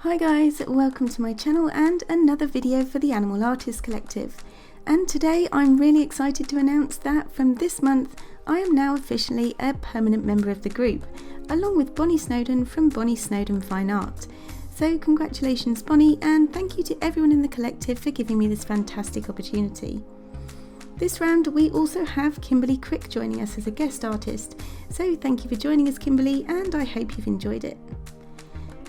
Hi guys, welcome to my channel and another video for the Animal Artist Collective. And today I'm really excited to announce that from this month I am now officially a permanent member of the group, along with Bonnie Snowden from Bonnie Snowden Fine Art. So congratulations Bonnie, and thank you to everyone in the collective for giving me this fantastic opportunity. This round we also have Kimberly Crick joining us as a guest artist, so thank you for joining us Kimberly, and I hope you've enjoyed it.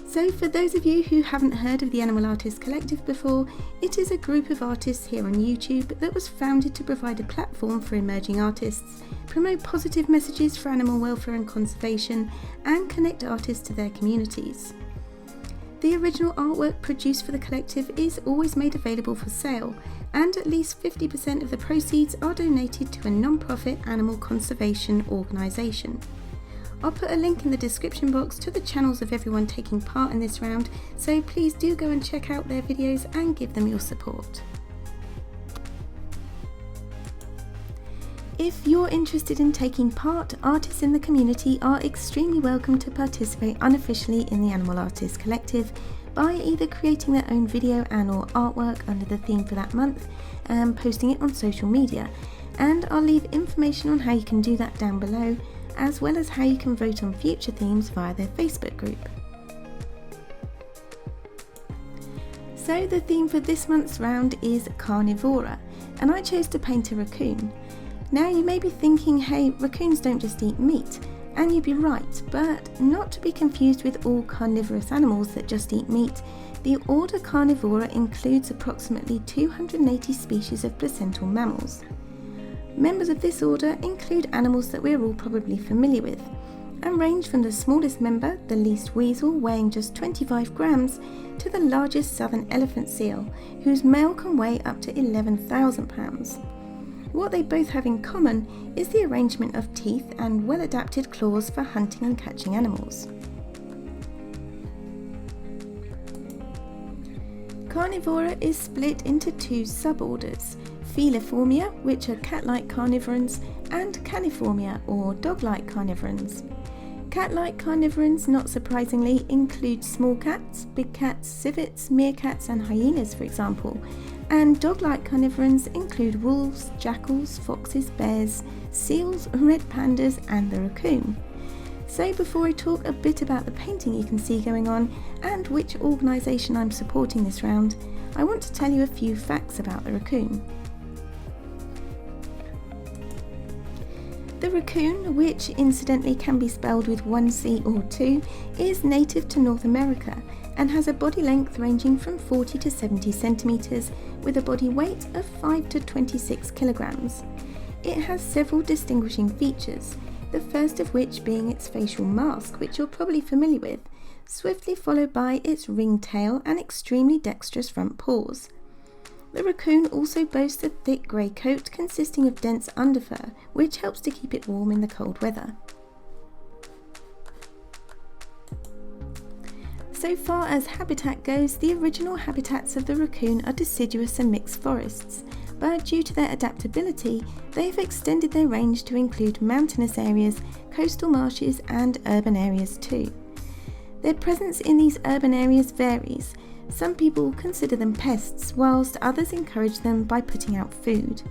So for those of you who haven't heard of the Animal Artist Collective before, it is a group of artists here on YouTube that was founded to provide a platform for emerging artists, promote positive messages for animal welfare and conservation, and connect artists to their communities. The original artwork produced for the collective is always made available for sale, and at least 50% of the proceeds are donated to a non-profit animal conservation organisation. I'll put a link in the description box to the channels of everyone taking part in this round, so please do go and check out their videos and give them your support. If you're interested in taking part, artists in the community are extremely welcome to participate unofficially in the Animal Artist Collective by either creating their own video and/or artwork under the theme for that month and posting it on social media, and I'll leave information on how you can do that down below, as well as how you can vote on future themes via their Facebook group. So the theme for this month's round is Carnivora, and I chose to paint a raccoon. Now you may be thinking, hey, raccoons don't just eat meat, and you'd be right, but not to be confused with all carnivorous animals that just eat meat. The order Carnivora includes approximately 280 species of placental mammals. Members of this order include animals that we're all probably familiar with, and range from the smallest member, the least weasel, weighing just 25 grams, to the largest southern elephant seal, whose male can weigh up to 11,000 pounds. What they both have in common is the arrangement of teeth and well-adapted claws for hunting and catching animals. Carnivora is split into two suborders: Feliformia, which are cat-like carnivorans, and Caniformia, or dog-like carnivorans. Cat-like carnivorans, not surprisingly, include small cats, big cats, civets, meerkats and hyenas, for example, and dog-like carnivorans include wolves, jackals, foxes, bears, seals, red pandas and the raccoon. So before I talk a bit about the painting you can see going on and which organisation I'm supporting this round, I want to tell you a few facts about the raccoon. The raccoon, which incidentally can be spelled with one C or two, is native to North America and has a body length ranging from 40 to 70 centimetres with a body weight of 5 to 26 kilograms. It has several distinguishing features, the first of which being its facial mask, which you're probably familiar with, swiftly followed by its ringed tail and extremely dexterous front paws. The raccoon also boasts a thick grey coat consisting of dense underfur, which helps to keep it warm in the cold weather. So far as habitat goes, the original habitats of the raccoon are deciduous and mixed forests, but due to their adaptability, they have extended their range to include mountainous areas, coastal marshes and urban areas too. Their presence in these urban areas varies. Some people consider them pests, whilst others encourage them by putting out food.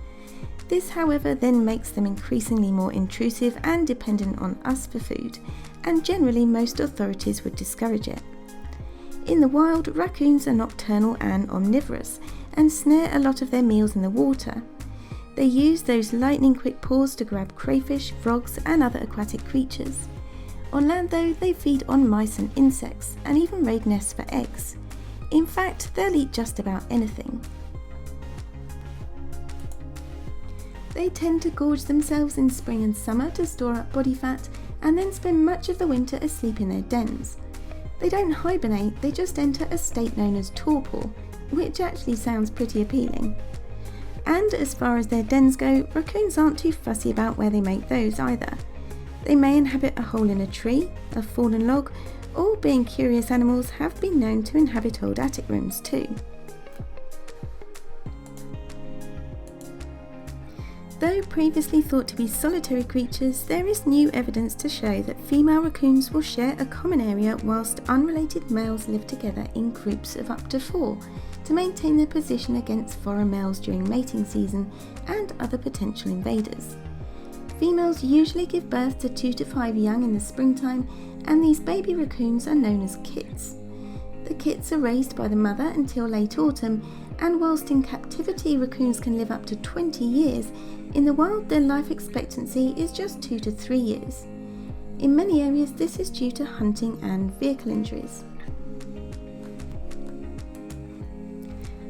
This, however, then makes them increasingly more intrusive and dependent on us for food, and generally most authorities would discourage it. In the wild, raccoons are nocturnal and omnivorous, and snare a lot of their meals in the water. They use those lightning-quick paws to grab crayfish, frogs and other aquatic creatures. On land though, they feed on mice and insects, and even raid nests for eggs. In fact, they'll eat just about anything. They tend to gorge themselves in spring and summer to store up body fat, and then spend much of the winter asleep in their dens. They don't hibernate, they just enter a state known as torpor, which actually sounds pretty appealing. And as far as their dens go, raccoons aren't too fussy about where they make those either. They may inhabit a hole in a tree, a fallen log, or being curious animals have been known to inhabit old attic rooms too. Though Though previously thought to be solitary creatures, there is new evidence to show that female raccoons will share a common area whilst unrelated males live together in groups of up to 4 to maintain their position against foreign males during mating season and other potential invaders. Females usually give birth to 2 to 5 young in the springtime, and these baby raccoons are known as kits. The kits are raised by the mother until late autumn, and whilst in captivity raccoons can live up to 20 years, in the wild their life expectancy is just 2 to 3 years. In many areas this is due to hunting and vehicle injuries.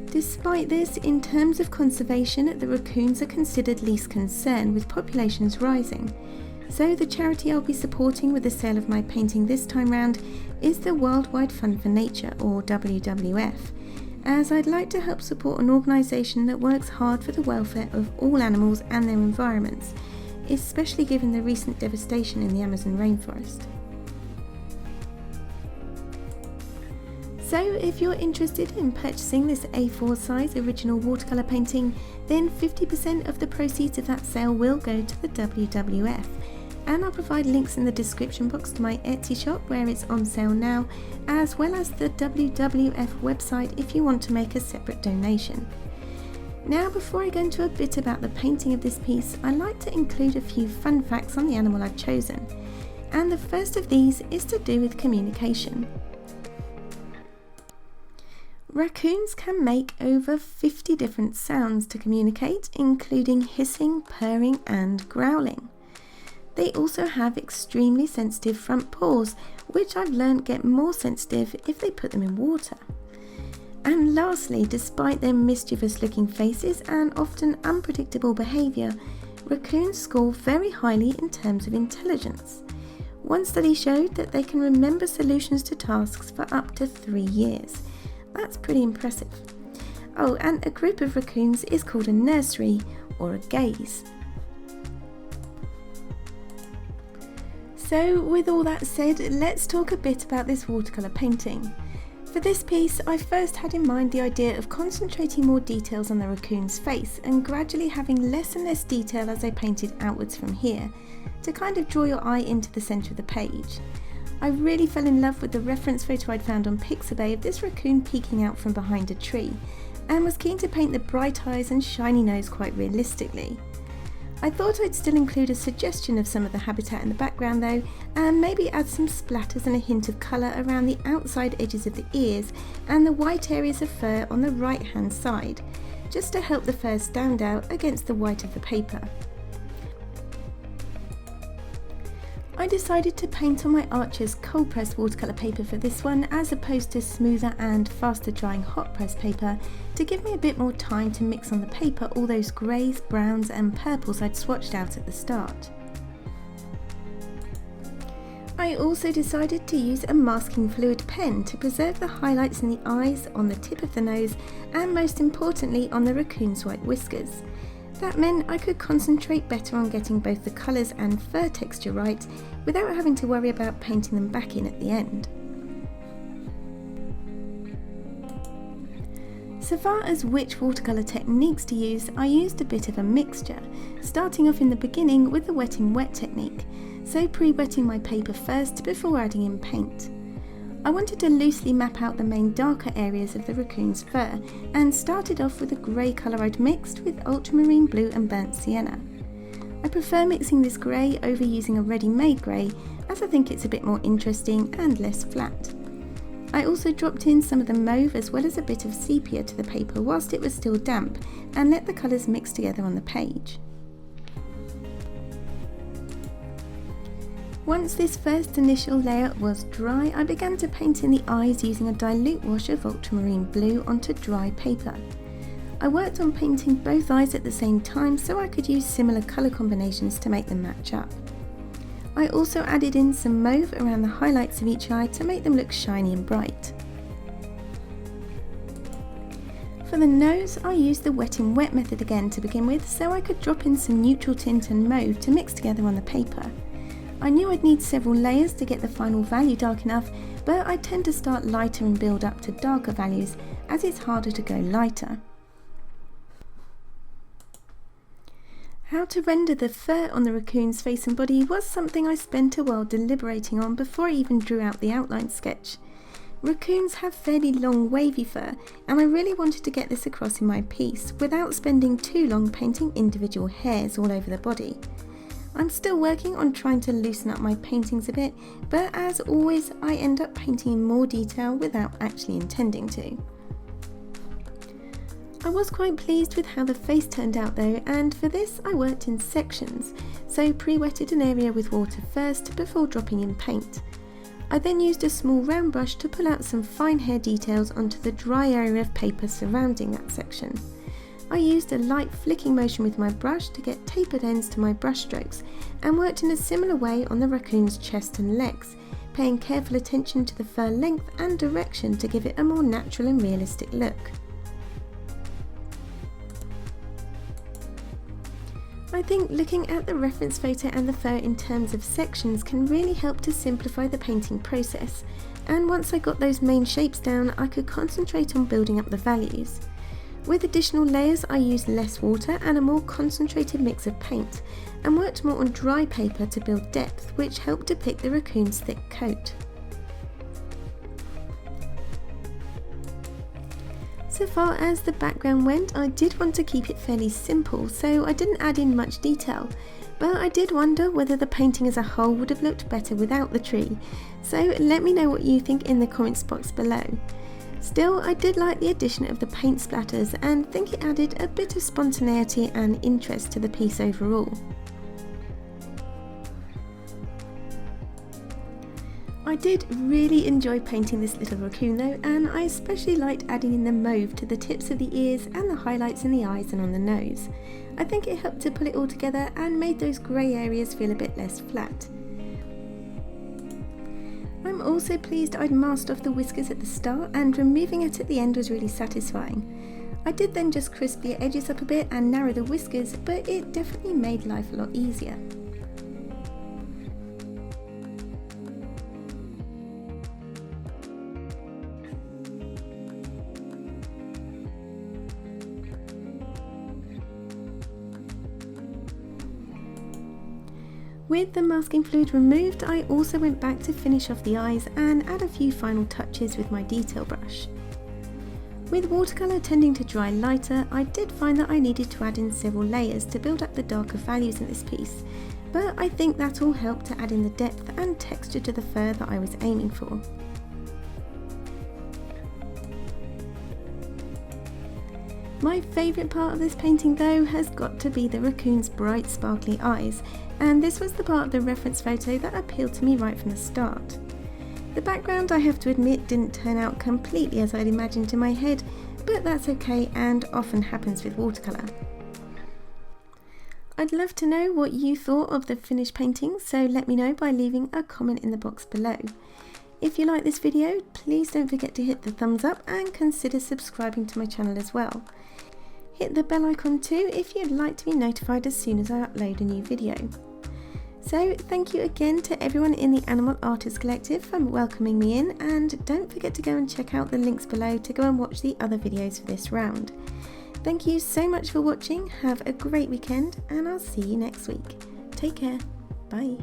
Despite this, in terms of conservation, the raccoons are considered least concern, with populations rising. So the charity I'll be supporting with the sale of my painting this time round is the Worldwide Fund for Nature, or WWF, as I'd like to help support an organisation that works hard for the welfare of all animals and their environments, especially given the recent devastation in the Amazon rainforest. So if you're interested in purchasing this A4 size original watercolour painting, then 50% of the proceeds of that sale will go to the WWF, and I'll provide links in the description box to my Etsy shop where it's on sale now, as well as the WWF website if you want to make a separate donation. Now, before I go into a bit about the painting of this piece, I'd like to include a few fun facts on the animal I've chosen, and the first of these is to do with communication. Raccoons can make over 50 different sounds to communicate, including hissing, purring and growling. They also have extremely sensitive front paws, which I've learned get more sensitive if they put them in water. And lastly, despite their mischievous looking faces and often unpredictable behaviour, raccoons score very highly in terms of intelligence. One study showed that they can remember solutions to tasks for up to 3 years. That's pretty impressive. Oh, and a group of raccoons is called a nursery or a gaze. So with all that said, let's talk a bit about this watercolour painting. For this piece, I first had in mind the idea of concentrating more details on the raccoon's face and gradually having less and less detail as I painted outwards from here, to kind of draw your eye into the centre of the page. I really fell in love with the reference photo I'd found on Pixabay of this raccoon peeking out from behind a tree, and was keen to paint the bright eyes and shiny nose quite realistically. I thought I'd still include a suggestion of some of the habitat in the background though, and maybe add some splatters and a hint of colour around the outside edges of the ears and the white areas of fur on the right hand side, just to help the fur stand out against the white of the paper. I decided to paint on my Archer's cold press watercolour paper for this one, as opposed to smoother and faster drying hot press paper, to give me a bit more time to mix on the paper all those greys, browns and purples I'd swatched out at the start. I also decided to use a masking fluid pen to preserve the highlights in the eyes, on the tip of the nose and most importantly on the raccoon's white whiskers. That meant I could concentrate better on getting both the colours and fur texture right without having to worry about painting them back in at the end. So far as which watercolour techniques to use, I used a bit of a mixture, starting off in the beginning with the wet in wet technique, so pre-wetting my paper first before adding in paint. I wanted to loosely map out the main darker areas of the raccoon's fur, and started off with a grey colour I'd mixed with ultramarine blue and burnt sienna. I prefer mixing this grey over using a ready-made grey, as I think it's a bit more interesting and less flat. I also dropped in some of the mauve as well as a bit of sepia to the paper whilst it was still damp, and let the colours mix together on the page. Once this first initial layer was dry, I began to paint in the eyes using a dilute wash of ultramarine blue onto dry paper. I worked on painting both eyes at the same time so I could use similar colour combinations to make them match up. I also added in some mauve around the highlights of each eye to make them look shiny and bright. For the nose, I used the wet in wet method again to begin with, so I could drop in some neutral tint and mauve to mix together on the paper. I knew I'd need several layers to get the final value dark enough, but I tend to start lighter and build up to darker values, as it's harder to go lighter. How to render the fur on the raccoon's face and body was something I spent a while deliberating on before I even drew out the outline sketch. Raccoons have fairly long wavy fur, and I really wanted to get this across in my piece without spending too long painting individual hairs all over the body. I'm still working on trying to loosen up my paintings a bit, but as always I end up painting in more detail without actually intending to. I was quite pleased with how the face turned out though, and for this I worked in sections, so pre-wetted an area with water first before dropping in paint. I then used a small round brush to pull out some fine hair details onto the dry area of paper surrounding that section. I used a light flicking motion with my brush to get tapered ends to my brush strokes, and worked in a similar way on the raccoon's chest and legs, paying careful attention to the fur length and direction to give it a more natural and realistic look. I think looking at the reference photo and the fur in terms of sections can really help to simplify the painting process, and once I got those main shapes down I could concentrate on building up the values. With additional layers I used less water and a more concentrated mix of paint, and worked more on dry paper to build depth, which helped depict the raccoon's thick coat. So far as the background went, I did want to keep it fairly simple, so I didn't add in much detail, but I did wonder whether the painting as a whole would have looked better without the tree, so let me know what you think in the comments box below. Still, I did like the addition of the paint splatters and think it added a bit of spontaneity and interest to the piece overall. I did really enjoy painting this little raccoon though, and I especially liked adding in the mauve to the tips of the ears and the highlights in the eyes and on the nose. I think it helped to pull it all together and made those grey areas feel a bit less flat. I'm also pleased I'd masked off the whiskers at the start, and removing it at the end was really satisfying. I did then just crisp the edges up a bit and narrow the whiskers, but it definitely made life a lot easier. With the masking fluid removed, I also went back to finish off the eyes and add a few final touches with my detail brush. With watercolour tending to dry lighter, I did find that I needed to add in several layers to build up the darker values in this piece, but I think that all helped to add in the depth and texture to the fur that I was aiming for. My favourite part of this painting though has got to be the raccoon's bright sparkly eyes, and this was the part of the reference photo that appealed to me right from the start. The background, I have to admit, didn't turn out completely as I'd imagined in my head, but that's okay and often happens with watercolour. I'd love to know what you thought of the finished painting, so let me know by leaving a comment in the box below. If you like this video, please don't forget to hit the thumbs up and consider subscribing to my channel as well. Hit the bell icon too if you'd like to be notified as soon as I upload a new video. So thank you again to everyone in the Animal Artists Collective for welcoming me in, and don't forget to go and check out the links below to go and watch the other videos for this round. Thank you so much for watching, have a great weekend, and I'll see you next week. Take care, bye.